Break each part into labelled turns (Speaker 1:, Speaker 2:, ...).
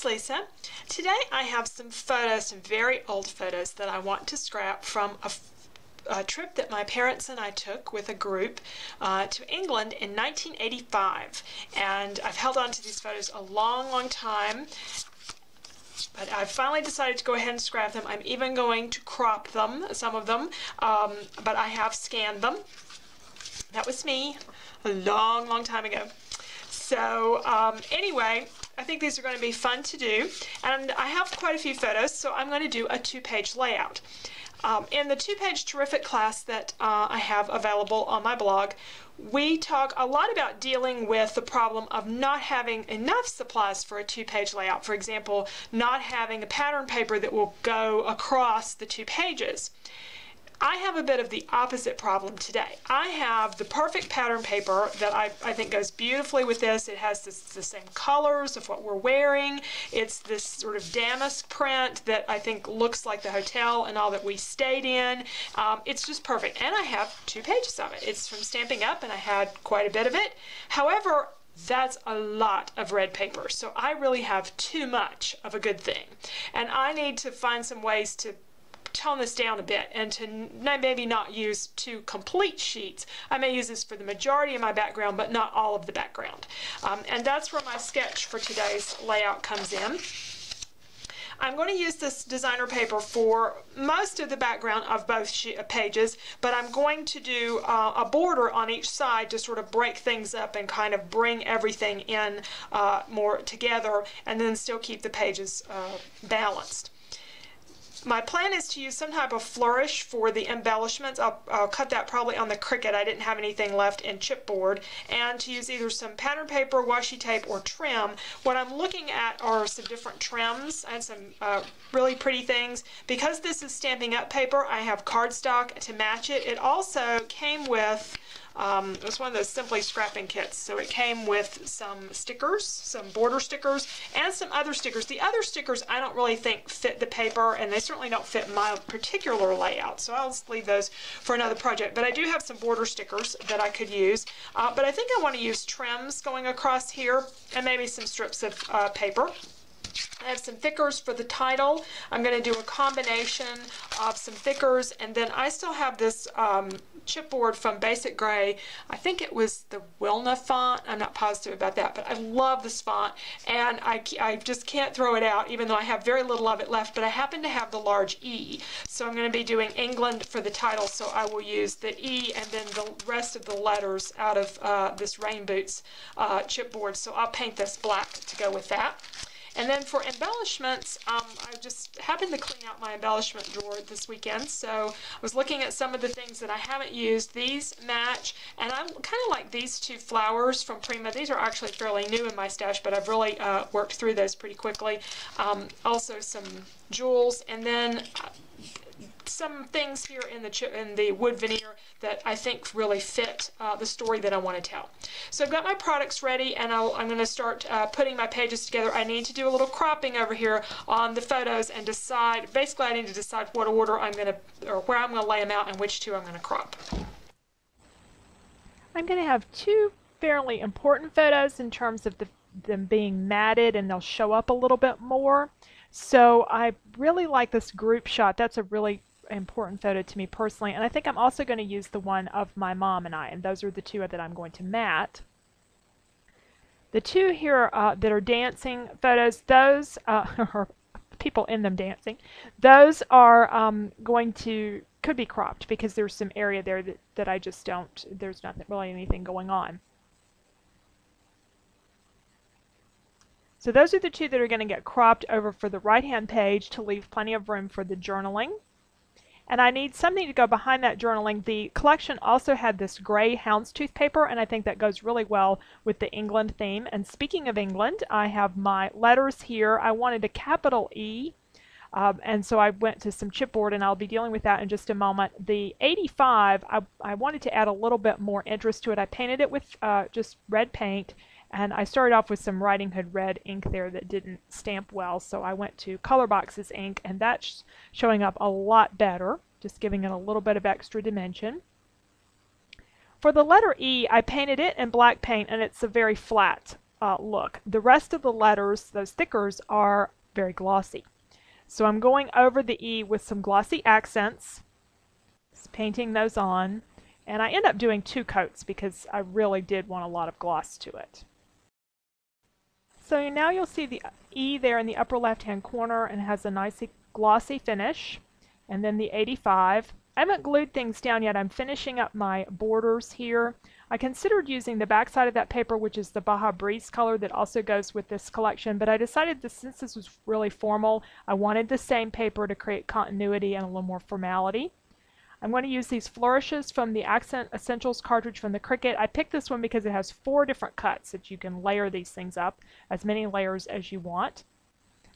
Speaker 1: it's Lisa. Today I have some photos, some very old photos that I want to scrap from a trip that my parents and I took with a group to England in 1985. And I've held on to these photos a long time, but I've finally decided to go ahead and scrap them. I'm even going to crop them, some of them, but I have scanned them. That was me a long time ago. So anyway, I think these are going to be fun to do, and I have quite a few photos, so I'm going to do a two-page layout. In the two-page terrific class that I have available on my blog, we talk a lot about dealing with the problem of not having enough supplies for a two-page layout. For example, not having a pattern paper that will go across the two pages. I have a bit of the opposite problem today. I have the perfect pattern paper that I think goes beautifully with this. It has the same colors of what we're wearing. It's this sort of damask print that I think looks like the hotel and all that we stayed in. It's just perfect. And I have 2 pages of it. It's from Stamping Up, and I had quite a bit of it. However, that's a lot of red paper, so I really have too much of a good thing. And I need to find some ways to tone this down a bit and to maybe not use 2 complete sheets. I may use this for the majority of my background, but not all of the background. And that's where my sketch for today's layout comes in. I'm going to use this designer paper for most of the background of both pages, but I'm going to do a border on each side to sort of break things up and kind of bring everything in more together, and then still keep the pages balanced. My plan is to use some type of flourish for the embellishments. I'll cut that probably on the Cricut. I didn't have anything left in chipboard. And to use either some pattern paper, washi tape, or trim. What I'm looking at are some different trims and some really pretty things. Because this is Stamping Up paper, I have cardstock to match it. It also came with it was one of those Simply Scrapping kits, so it came with some stickers, some border stickers, and some other stickers. The other stickers I don't really think fit the paper, and they certainly don't fit my particular layout, so I'll just leave those for another project. But I do have some border stickers that I could use, but I think I want to use trims going across here, and maybe some strips of paper. I have some thickers for the title. I'm going to do a combination of some thickers, and then I still have this chipboard from Basic Gray. I think it was the Wilna font. I'm not positive about that, but I love this font, and I just can't throw it out, even though I have very little of it left, but I happen to have the large E. So I'm going to be doing England for the title, so I will use the E and then the rest of the letters out of this Rain Boots chipboard. So I'll paint this black to go with that. And then for embellishments, I just happened to clean out my embellishment drawer this weekend, so I was looking at some of the things that I haven't used. These match, and I kind of like these 2 flowers from Prima. These are actually fairly new in my stash, but I've really worked through those pretty quickly. Also some jewels, and then some things here in the wood veneer that I think really fit the story that I want to tell. So I've got my products ready, and I'm going to start putting my pages together. I need to do a little cropping over here on the photos and decide, basically I need to decide what order I'm going to, or where I'm going to lay them out and which 2 I'm going to crop.
Speaker 2: I'm going to have 2 fairly important photos in terms of them being matted, and they'll show up a little bit more. So I really like this group shot. That's a really important photo to me personally, and I think I'm also going to use the one of my mom and I, and those are the 2 that I'm going to mat. The 2 here that are dancing photos, those are people in them dancing. Those are could be cropped because there's some area there that I just don't, there's not really anything going on. So those are the 2 that are going to get cropped over for the right-hand page to leave plenty of room for the journaling. And I need something to go behind that journaling. The collection also had this gray houndstooth paper, and I think that goes really well with the England theme. And speaking of England, I have my letters here. I wanted a capital E, and so I went to some chipboard, and I'll be dealing with that in just a moment. The 85, I wanted to add a little bit more interest to it. I painted it with just red paint, and I started off with some Writing Hood red ink there that didn't stamp well, so I went to Color Box's ink, and that's showing up a lot better, just giving it a little bit of extra dimension. For the letter E, I painted it in black paint, and it's a very flat look. The rest of the letters, those thickers, are very glossy. So I'm going over the E with some glossy accents, just painting those on, and I end up doing 2 coats because I really did want a lot of gloss to it. So now you'll see the E there in the upper left-hand corner, and it has a nice glossy finish, and then the 85. I haven't glued things down yet. I'm finishing up my borders here. I considered using the back side of that paper, which is the Baja Breeze color that also goes with this collection, but I decided that since this was really formal, I wanted the same paper to create continuity and a little more formality. I'm going to use these flourishes from the Accent Essentials cartridge from the Cricut. I picked this one because it has 4 different cuts that you can layer these things up, as many layers as you want.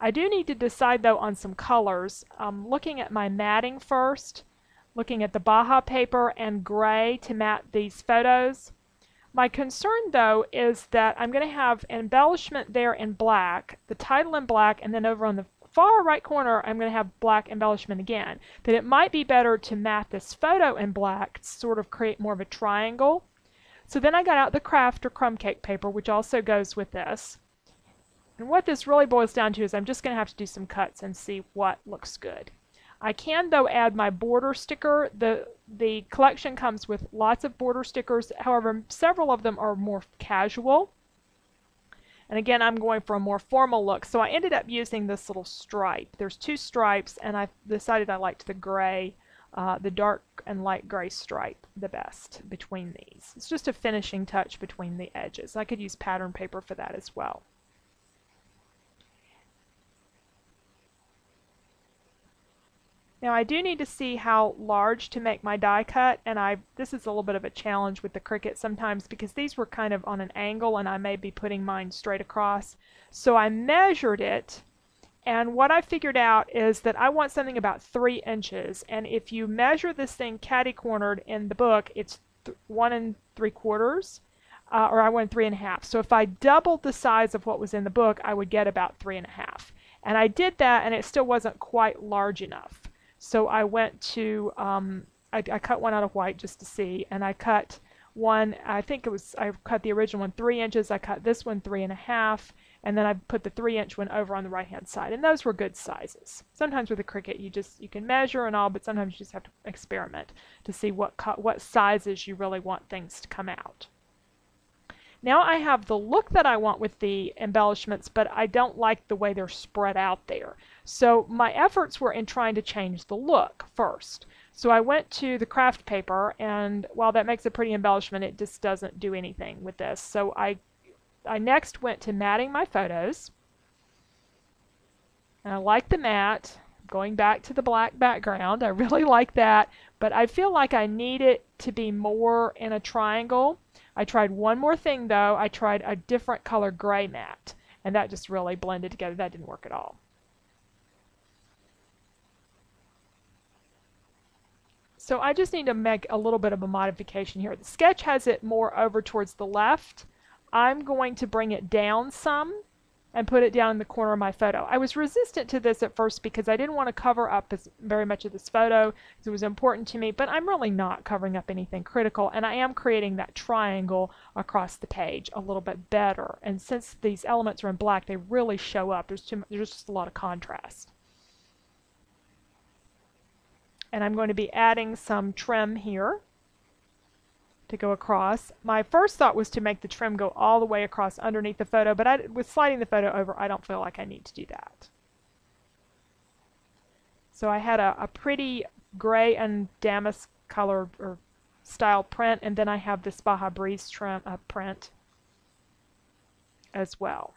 Speaker 2: I do need to decide though on some colors. I'm looking at my matting first, looking at the Baja paper and gray to matte these photos. My concern though is that I'm going to have an embellishment there in black, the title in black, and then over on the far right corner I'm going to have black embellishment again. That it might be better to matte this photo in black to sort of create more of a triangle. So then I got out the craft or crumb cake paper, which also goes with this. And what this really boils down to is I'm just going to have to do some cuts and see what looks good. I can though add my border sticker. The collection comes with lots of border stickers, however several of them are more casual. And again, I'm going for a more formal look, so I ended up using this little stripe. There's 2 stripes, and I decided I liked the gray, the dark and light gray stripe the best between these. It's just a finishing touch between the edges. I could use pattern paper for that as well. Now I do need to see how large to make my die cut, and this is a little bit of a challenge with the Cricut sometimes because these were kind of on an angle and I may be putting mine straight across. So I measured it, and what I figured out is that I want something about 3 inches, and if you measure this thing catty-cornered in the book, it's 1 3/4, or I went 3 1/2. So if I doubled the size of what was in the book, I would get about 3 1/2. And I did that, and it still wasn't quite large enough. So I went to, I cut one out of white just to see, and I cut one, I cut the original one 3 inches, I cut this one 3 1/2, and then I put the 3-inch one over on the right hand side, and those were good sizes. Sometimes with a Cricut you can measure and all, but sometimes you just have to experiment to see what sizes you really want things to come out. Now I have the look that I want with the embellishments, but I don't like the way they're spread out there. So my efforts were in trying to change the look first. So I went to the craft paper, and while that makes a pretty embellishment, it just doesn't do anything with this. So I next went to matting my photos. And I like the matte. Going back to the black background, I really like that, but I feel like I need it to be more in a triangle. I tried one more thing though. I tried a different color gray matte, and that just really blended together. That didn't work at all. So I just need to make a little bit of a modification here. The sketch has it more over towards the left. I'm going to bring it down some and put it down in the corner of my photo. I was resistant to this at first because I didn't want to cover up very much of this photo because it was important to me, but I'm really not covering up anything critical, and I am creating that triangle across the page a little bit better. And since these elements are in black, they really show up. There's just a lot of contrast. And I'm going to be adding some trim here to go across. My first thought was to make the trim go all the way across underneath the photo, but with sliding the photo over, I don't feel like I need to do that. So I had a pretty gray and damask color or style print, and then I have this Baja Breeze trim print as well.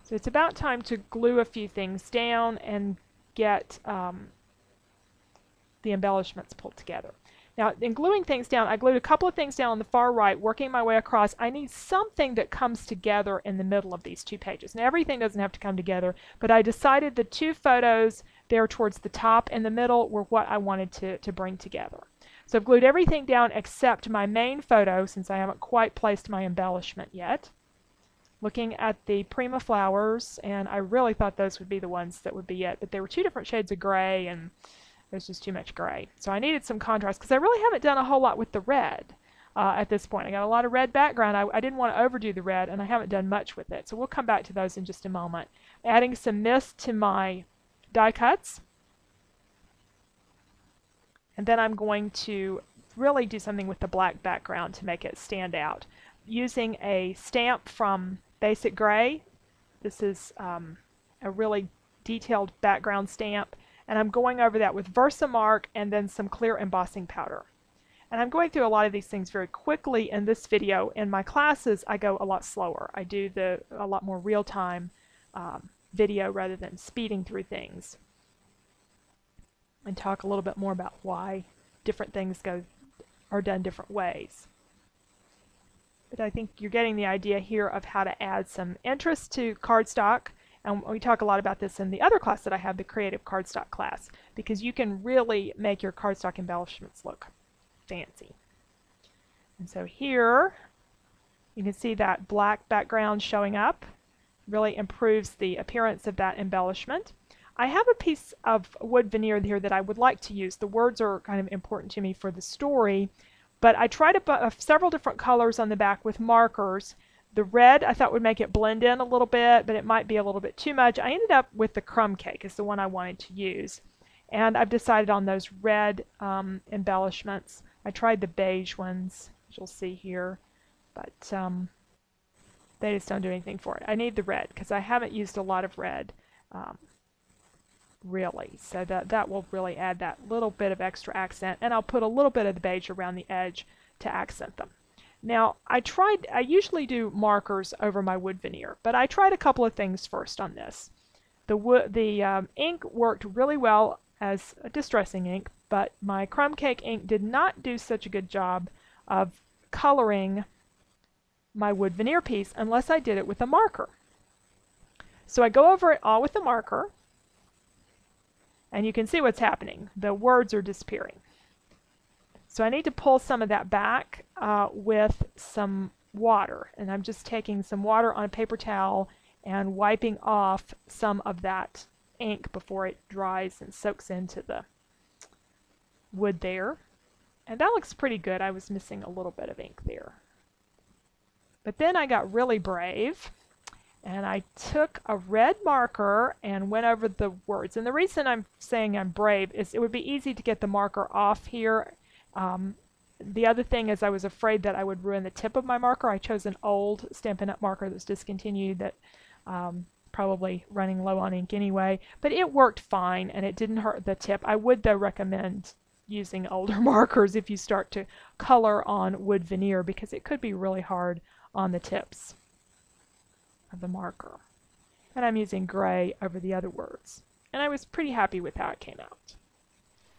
Speaker 2: So it's about time to glue a few things down and get the embellishments pulled together. Now, in gluing things down, I glued a couple of things down on the far right, working my way across. I need something that comes together in the middle of these 2 pages. Now, everything doesn't have to come together, but I decided the 2 photos there towards the top and the middle were what I wanted to bring together. So I've glued everything down except my main photo, since I haven't quite placed my embellishment yet. Looking at the Prima flowers, and I really thought those would be the ones that would be it, but they were 2 different shades of gray, and there's just too much gray. So I needed some contrast because I really haven't done a whole lot with the red. at this point. I got a lot of red background. I didn't want to overdo the red, and I haven't done much with it. So we'll come back to those in just a moment. Adding some mist to my die cuts. And then I'm going to really do something with the black background to make it stand out. Using a stamp from Basic Gray. This is a really detailed background stamp. And I'm going over that with Versamark and then some clear embossing powder. And I'm going through a lot of these things very quickly in this video. In my classes, I go a lot slower. I do a lot more real-time video rather than speeding through things. And talk a little bit more about why different things are done different ways. But I think you're getting the idea here of how to add some interest to cardstock. And we talk a lot about this in the other class that I have, the Creative Cardstock class, because you can really make your cardstock embellishments look fancy. And so here you can see that black background showing up. Really improves the appearance of that embellishment. I have a piece of wood veneer here that I would like to use. The words are kind of important to me for the story, but I tried several different colors on the back with markers. The red I thought would make it blend in a little bit, but it might be a little bit too much. I ended up with the crumb cake is the one I wanted to use. And I've decided on those red embellishments. I tried the beige ones, as you'll see here, but they just don't do anything for it. I need the red because I haven't used a lot of red really. So that will really add that little bit of extra accent. And I'll put a little bit of the beige around the edge to accent them. Now, I usually do markers over my wood veneer, but I tried a couple of things first on this. The ink worked really well as a distressing ink, but my crumb cake ink did not do such a good job of coloring my wood veneer piece unless I did it with a marker. So I go over it all with a marker, and you can see what's happening. The words are disappearing. So I need to pull some of that back with some water. And I'm just taking some water on a paper towel and wiping off some of that ink before it dries and soaks into the wood there. And that looks pretty good. I was missing a little bit of ink there. But then I got really brave, and I took a red marker and went over the words. And the reason I'm saying I'm brave is it would be easy to get the marker off here. The other thing is I was afraid that I would ruin the tip of my marker. I chose an old Stampin' Up! Marker that's discontinued that probably running low on ink anyway. But it worked fine and it didn't hurt the tip. I would though recommend using older markers if you start to color on wood veneer because it could be really hard on the tips of the marker. And I'm using gray over the other words. And I was pretty happy with how it came out.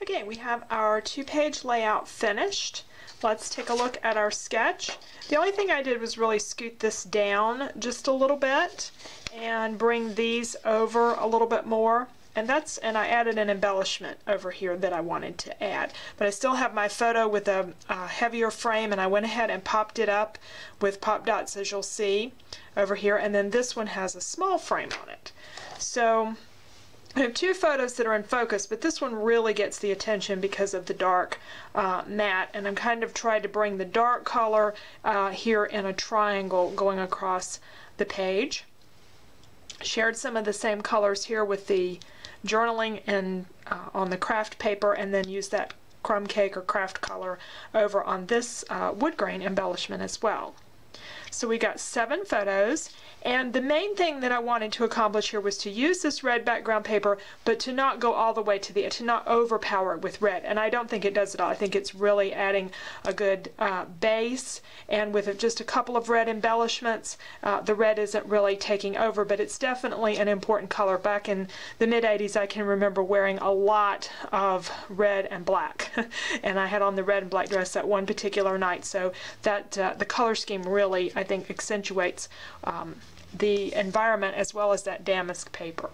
Speaker 2: Okay, we have our 2-page layout finished. Let's take a look at our sketch. The only thing I did was really scoot this down just a little bit and bring these over a little bit more. And I added an embellishment over here that I wanted to add. But I still have my photo with a heavier frame, and I went ahead and popped it up with pop dots, as you'll see over here. And then this one has a small frame on it. So I have two photos that are in focus, but this one really gets the attention because of the dark matte, and I'm kind of trying to bring the dark color here in a triangle going across the page. Shared some of the same colors here with the journaling and on the craft paper, and then use that crumb cake or craft color over on this wood grain embellishment as well. So we got 7 photos, and the main thing that I wanted to accomplish here was to use this red background paper, but to not go all the way to not overpower it with red. And I don't think it does at all. I think it's really adding a good base, and with just a couple of red embellishments, the red isn't really taking over, but it's definitely an important color. Back in the mid-'80s, I can remember wearing a lot of red and black, and I had on the red and black dress that one particular night, so that the color scheme really, I think, accentuates the environment as well as that damask paper.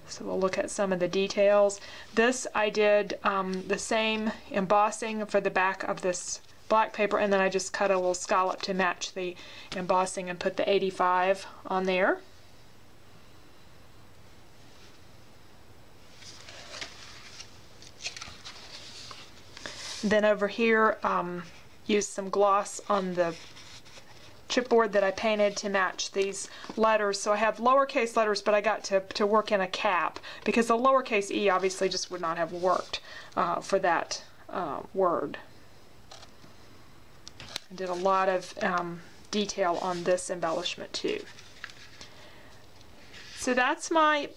Speaker 2: So we'll look at some of the details. This I did the same embossing for the back of this black paper, and then I just cut a little scallop to match the embossing and put the 85 on there. Then over here
Speaker 1: used some gloss on the chipboard that I painted to match these letters. So I have lowercase letters, but I got to work in a cap because the lowercase e obviously just would not have worked for that word. I did a lot of detail on this embellishment too. So that's my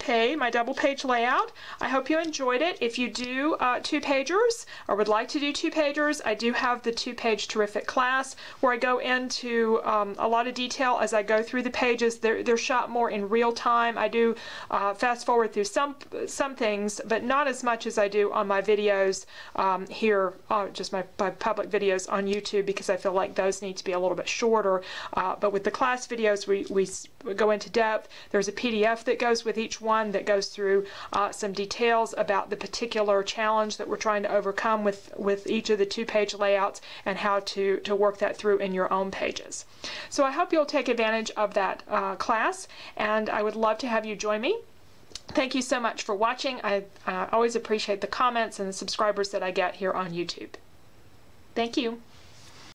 Speaker 1: double page layout. I hope you enjoyed it. If you do two-pagers or would like to do two-pagers, I do have the two-page terrific class where I go into a lot of detail as I go through the pages. They're shot more in real time. I do fast forward through some things, but not as much as I do on my videos here, just my public videos on YouTube, because I feel like those need to be a little bit shorter. But with the class videos, we go into depth. There's a PDF that goes with each one that goes through some details about the particular challenge that we're trying to overcome with each of the two-page layouts and how to work that through in your own pages. So I hope you'll take advantage of that class, and I would love to have you join me. Thank you so much for watching. I always appreciate the comments and the subscribers that I get here on YouTube. Thank you.